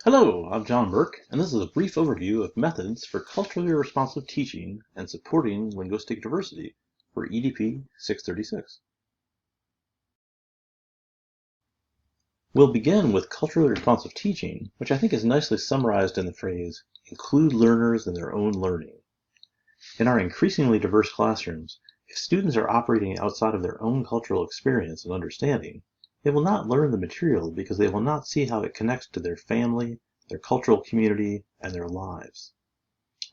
Hello, I'm John Burke, and this is a brief overview of methods for culturally responsive teaching and supporting linguistic diversity for EDP 636. We'll begin with culturally responsive teaching, which I think is nicely summarized in the phrase, include learners in their own learning. In our increasingly diverse classrooms, if students are operating outside of their own cultural experience and understanding, they will not learn the material because they will not see how it connects to their family, their cultural community, and their lives.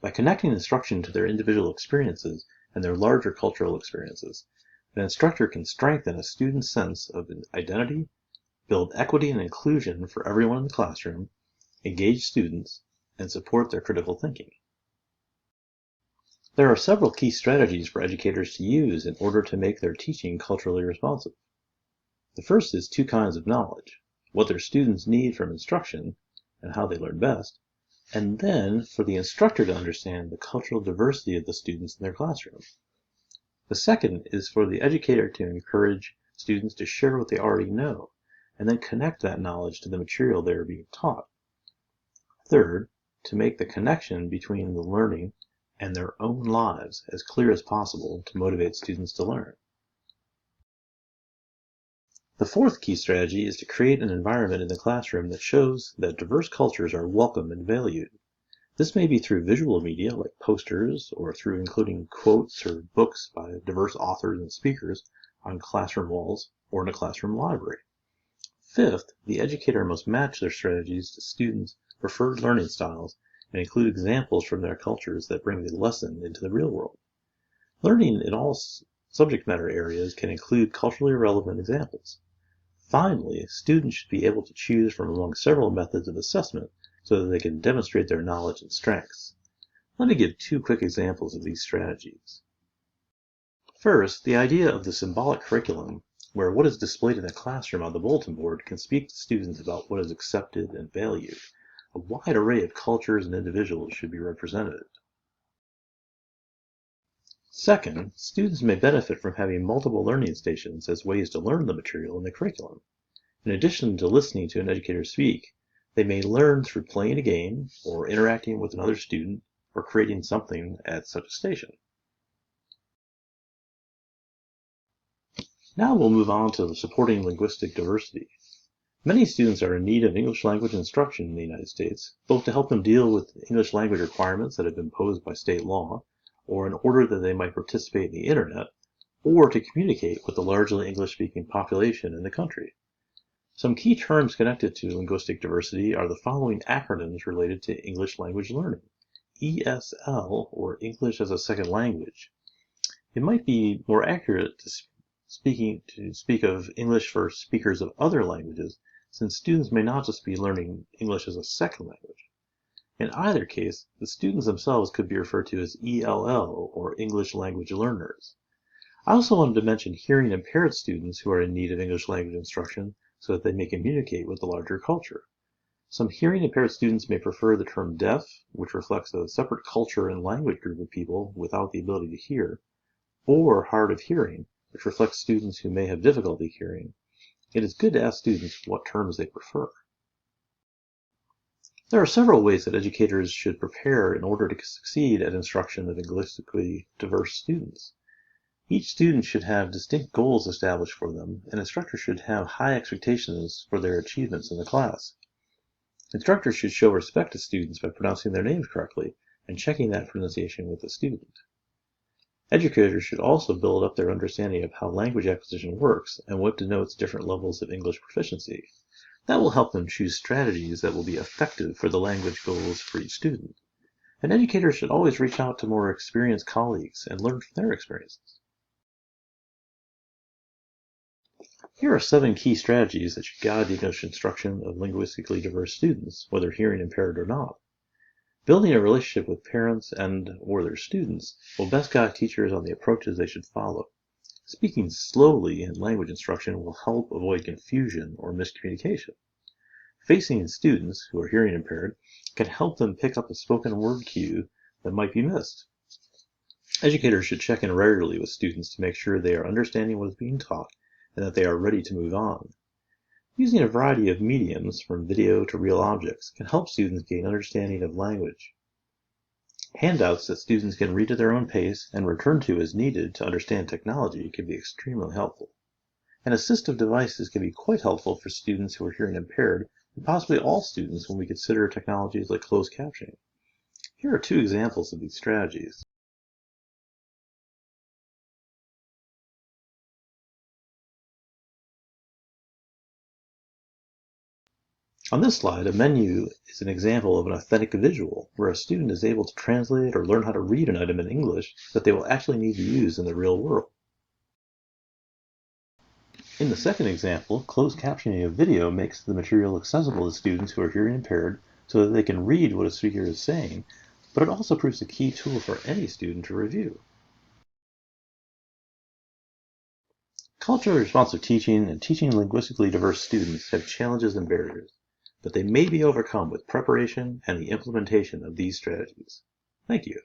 By connecting instruction to their individual experiences and their larger cultural experiences, an instructor can strengthen a student's sense of identity, build equity and inclusion for everyone in the classroom, engage students, and support their critical thinking. There are several key strategies for educators to use in order to make their teaching culturally responsive. The first is two kinds of knowledge: what their students need from instruction and how they learn best, and then for the instructor to understand the cultural diversity of the students in their classroom. The second is for the educator to encourage students to share what they already know, and then connect that knowledge to the material they are being taught. Third, to make the connection between the learning and their own lives as clear as possible to motivate students to learn. The fourth key strategy is to create an environment in the classroom that shows that diverse cultures are welcome and valued. This may be through visual media like posters, or through including quotes or books by diverse authors and speakers on classroom walls or in a classroom library. Fifth, the educator must match their strategies to students' preferred learning styles and include examples from their cultures that bring the lesson into the real world. Learning in all subject matter areas can include culturally relevant examples. Finally, students should be able to choose from among several methods of assessment so that they can demonstrate their knowledge and strengths. Let me give two quick examples of these strategies. First, the idea of the symbolic curriculum, where what is displayed in the classroom on the bulletin board can speak to students about what is accepted and valued. A wide array of cultures and individuals should be represented. Second, students may benefit from having multiple learning stations as ways to learn the material in the curriculum. In addition to listening to an educator speak, they may learn through playing a game, or interacting with another student, or creating something at such a station. Now we'll move on to supporting linguistic diversity. Many students are in need of English language instruction in the United States, both to help them deal with English language requirements that have been imposed by state law, or in order that they might participate in the internet, or to communicate with the largely English-speaking population in the country. Some key terms connected to linguistic diversity are the following acronyms related to English language learning: ESL, or English as a Second Language. It might be more accurate to speak of English for speakers of other languages, since students may not just be learning English as a second language. In either case, the students themselves could be referred to as ELL, or English language learners. I also wanted to mention hearing impaired students who are in need of English language instruction so that they may communicate with the larger culture. Some hearing impaired students may prefer the term deaf, which reflects a separate culture and language group of people without the ability to hear, or hard of hearing, which reflects students who may have difficulty hearing. It is good to ask students what terms they prefer. There are several ways that educators should prepare in order to succeed at instruction of linguistically diverse students. Each student should have distinct goals established for them, and instructors should have high expectations for their achievements in the class. Instructors should show respect to students by pronouncing their names correctly and checking that pronunciation with the student. Educators should also build up their understanding of how language acquisition works and what denotes different levels of English proficiency. That will help them choose strategies that will be effective for the language goals for each student. And educators should always reach out to more experienced colleagues and learn from their experiences. Here are 7 key strategies that should guide the English instruction of linguistically diverse students, whether hearing impaired or not. Building a relationship with parents and/or their students will best guide teachers on the approaches they should follow. Speaking slowly in language instruction will help avoid confusion or miscommunication. Facing students who are hearing impaired can help them pick up a spoken word cue that might be missed. Educators should check in regularly with students to make sure they are understanding what is being taught and that they are ready to move on. Using a variety of mediums, from video to real objects, can help students gain understanding of language. Handouts that students can read at their own pace and return to as needed to understand technology can be extremely helpful. And assistive devices can be quite helpful for students who are hearing impaired, and possibly all students when we consider technologies like closed captioning. Here are two examples of these strategies. On this slide, a menu is an example of an authentic visual, where a student is able to translate or learn how to read an item in English that they will actually need to use in the real world. In the second example, closed captioning of video makes the material accessible to students who are hearing impaired so that they can read what a speaker is saying, but it also proves a key tool for any student to review. Culturally responsive teaching and teaching linguistically diverse students have challenges and barriers, but they may be overcome with preparation and the implementation of these strategies. Thank you.